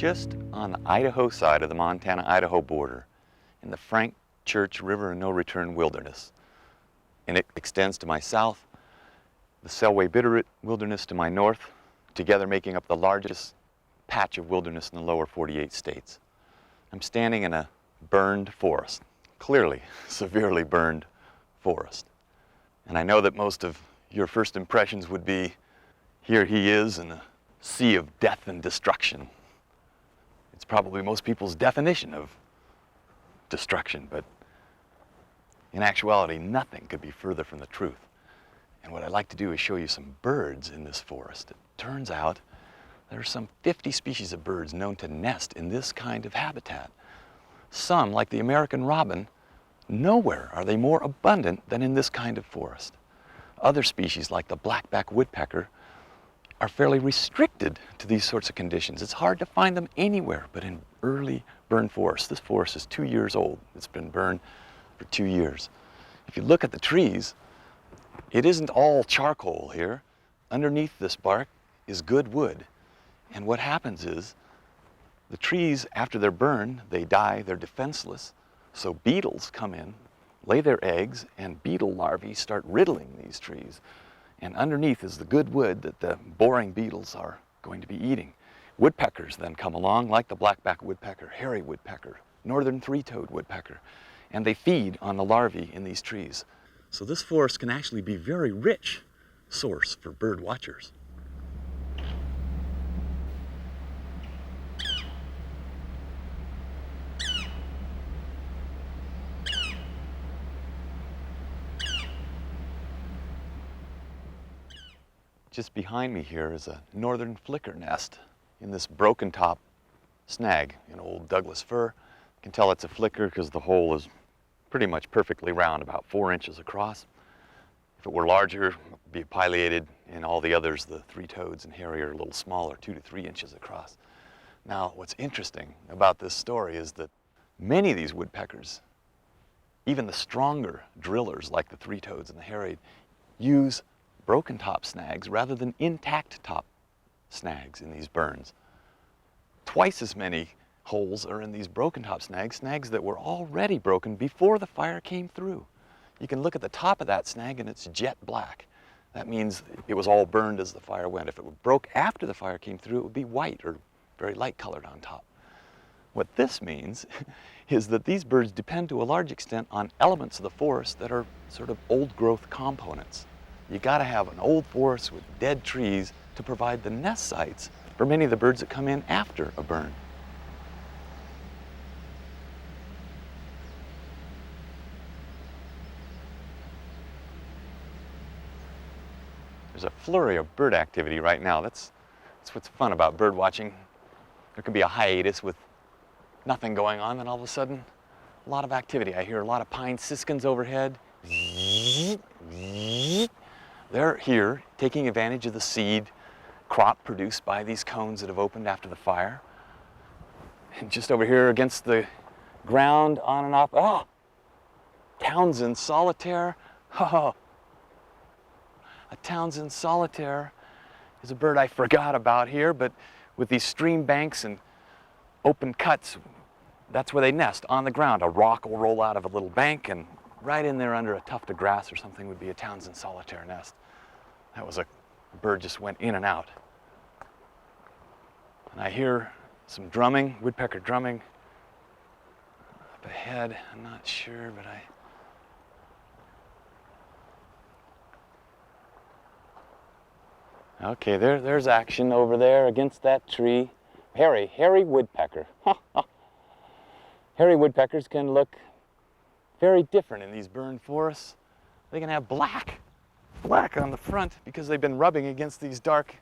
just on the Idaho side of the Montana-Idaho border in the Frank Church River and No Return Wilderness. And it extends to my south, the Selway Bitterroot Wilderness to my north, together making up the largest patch of wilderness in the lower 48 states. I'm standing in a burned forest, clearly severely burned forest. And I know that most of your first impressions would be, here he is in a sea of death and destruction. It's probably most people's definition of destruction, but in actuality, nothing could be further from the truth. And what I'd like to do is show you some birds in this forest. It turns out there are some 50 species of birds known to nest in this kind of habitat. Some, like the American robin, nowhere are they more abundant than in this kind of forest. Other species, like the blackback woodpecker, are fairly restricted to these sorts of conditions. It's hard to find them anywhere but in early burned forests. This forest is 2 years old. It's been burned for 2 years. If you look at the trees, it isn't all charcoal here. Underneath this bark is good wood. And what happens is, the trees, after they're burned, they die, they're defenseless. So beetles come in, lay their eggs, and beetle larvae start riddling these trees. And underneath is the good wood that the boring beetles are going to be eating. Woodpeckers then come along, like the blackback woodpecker, hairy woodpecker, northern three-toed woodpecker, and they feed on the larvae in these trees. So this forest can actually be a very rich source for bird watchers. Just behind me here is a northern flicker nest in this broken top snag in old Douglas fir. You can tell it's a flicker because the hole is pretty much perfectly round, about 4 inches across. If it were larger, it would be pileated, and all the others, the three-toads and hairy, are a little smaller, 2 to 3 inches across. Now, what's interesting about this story is that many of these woodpeckers, even the stronger drillers like the three-toads and the hairy, use broken top snags rather than intact top snags in these burns. Twice as many holes are in these broken top snags, snags that were already broken before the fire came through. You can look at the top of that snag and it's jet black. That means it was all burned as the fire went. If it broke after the fire came through, it would be white or very light colored on top. What this means is that these birds depend to a large extent on elements of the forest that are sort of old growth components. You gotta have an old forest with dead trees to provide the nest sites for many of the birds that come in after a burn. There's a flurry of bird activity right now. That's what's fun about bird watching. There can be a hiatus with nothing going on, and all of a sudden, a lot of activity. I hear a lot of pine siskins overhead. They're here taking advantage of the seed crop produced by these cones that have opened after the fire. And just over here against the ground, on and off, Townsend Solitaire. Oh, a Townsend Solitaire is a bird I forgot about here, but with these stream banks and open cuts, that's where they nest, on the ground. A rock will roll out of a little bank, and right in there under a tuft of grass or something would be a Townsend Solitaire nest. That was a bird just went in and out. And I hear some drumming, woodpecker drumming up ahead. I'm not sure, but okay, there's action over there against that tree. Hairy woodpecker. Hairy woodpeckers can look very different in these burned forests. They can have black on the front because they've been rubbing against these dark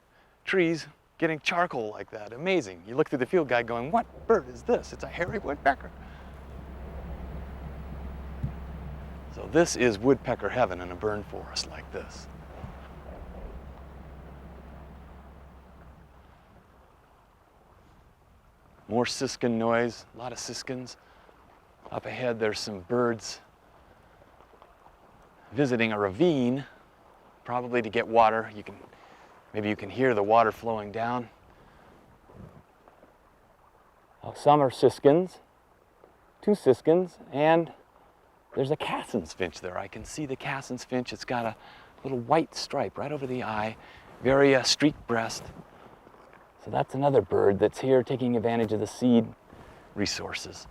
trees, getting charcoal like that. Amazing. You look through the field guide going, what bird is this? It's a hairy woodpecker. So this is woodpecker heaven in a burned forest like this. More siskin noise, a lot of siskins. Up ahead there's some birds visiting a ravine, probably to get water. Maybe you can hear the water flowing down. Some are siskins, 2 siskins, and there's a Cassin's finch there. I can see the Cassin's finch. It's got a little white stripe right over the eye, very streaked breast. So that's another bird that's here taking advantage of the seed resources.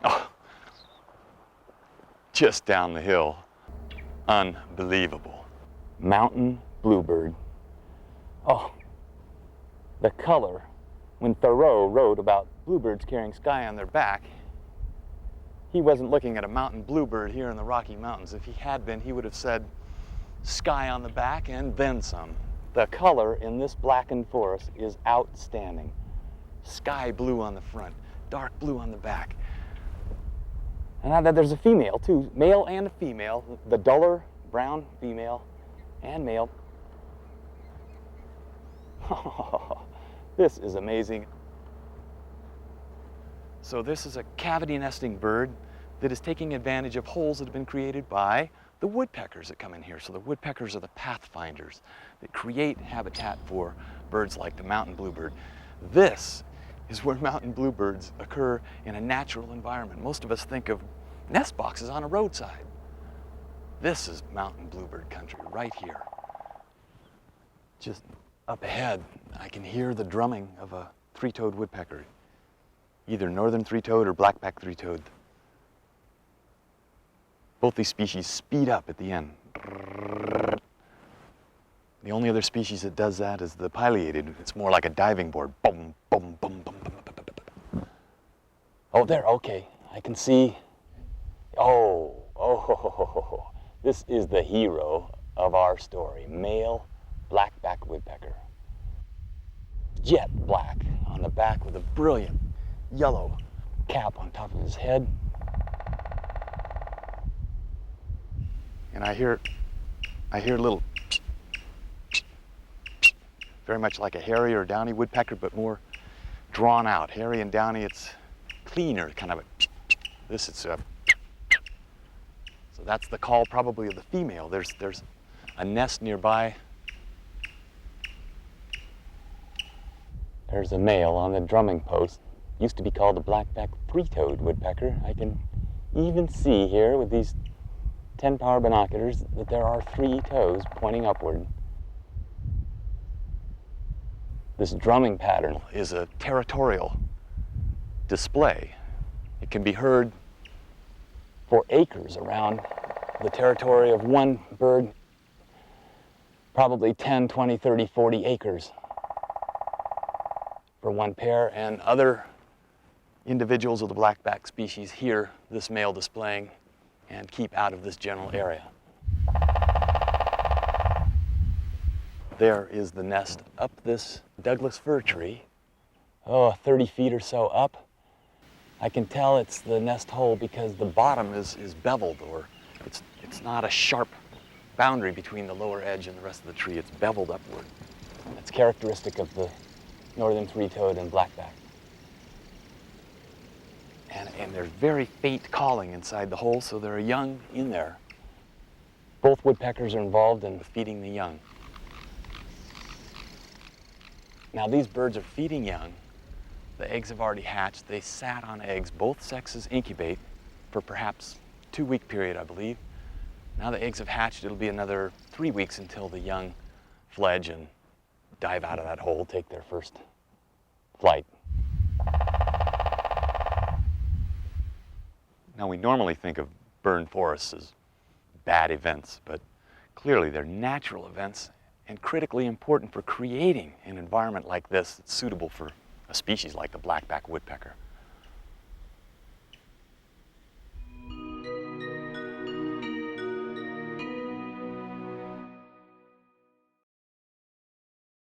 Oh, just down the hill. Unbelievable. Mountain bluebird. Oh, the color. When Thoreau wrote about bluebirds carrying sky on their back, he wasn't looking at a mountain bluebird here in the Rocky Mountains. If he had been, he would have said sky on the back and then some. The color in this blackened forest is outstanding. Sky blue on the front, dark blue on the back. And now that there's a female too, male and a female, the duller brown female and male. This is amazing. So this is a cavity nesting bird that is taking advantage of holes that have been created by the woodpeckers that come in here. So the woodpeckers are the pathfinders that create habitat for birds like the mountain bluebird. This is where mountain bluebirds occur in a natural environment. Most of us think of nest boxes on a roadside. This is mountain bluebird country right here. Just up ahead, I can hear the drumming of a three-toed woodpecker, either northern three-toed or black-backed three-toed. Both these species speed up at the end. The only other species that does that is the pileated. It's more like a diving board. Boom, boom, boom, boom, boom, boom, boom, boom. Oh, there, okay. I can see. Oh, this is the hero of our story, male black-backed woodpecker. Jet black on the back with a brilliant yellow cap on top of his head. And I hear a little very much like a hairy or downy woodpecker, but more drawn out. Hairy and downy, it's cleaner, kind of a, this it's a, so that's the call probably of the female. There's a nest nearby. There's a male on the drumming post. Used to be called a black-backed three-toed woodpecker. I can even see here with these 10-power binoculars that there are 3 toes pointing upward. This drumming pattern is a territorial display. It can be heard for acres around the territory of one bird, probably 10, 20, 30, 40 acres for one pair, and other individuals of the black-backed species hear this male displaying and keep out of this general area. There is the nest up this Douglas fir tree, 30 feet or so up. I can tell it's the nest hole because the bottom is beveled, or it's not a sharp boundary between the lower edge and the rest of the tree. It's beveled upward. That's characteristic of the northern three-toed and blackback. And there's very faint calling inside the hole, so there are young in there. Both woodpeckers are involved in feeding the young. Now these birds are feeding young. The eggs have already hatched. They sat on eggs. Both sexes incubate for perhaps 2-week period, I believe. Now the eggs have hatched. It'll be another 3 weeks until the young fledge and dive out of that hole, take their first flight. Now we normally think of burned forests as bad events, but clearly they're natural events and critically important for creating an environment like this that's suitable for a species like the black-backed woodpecker.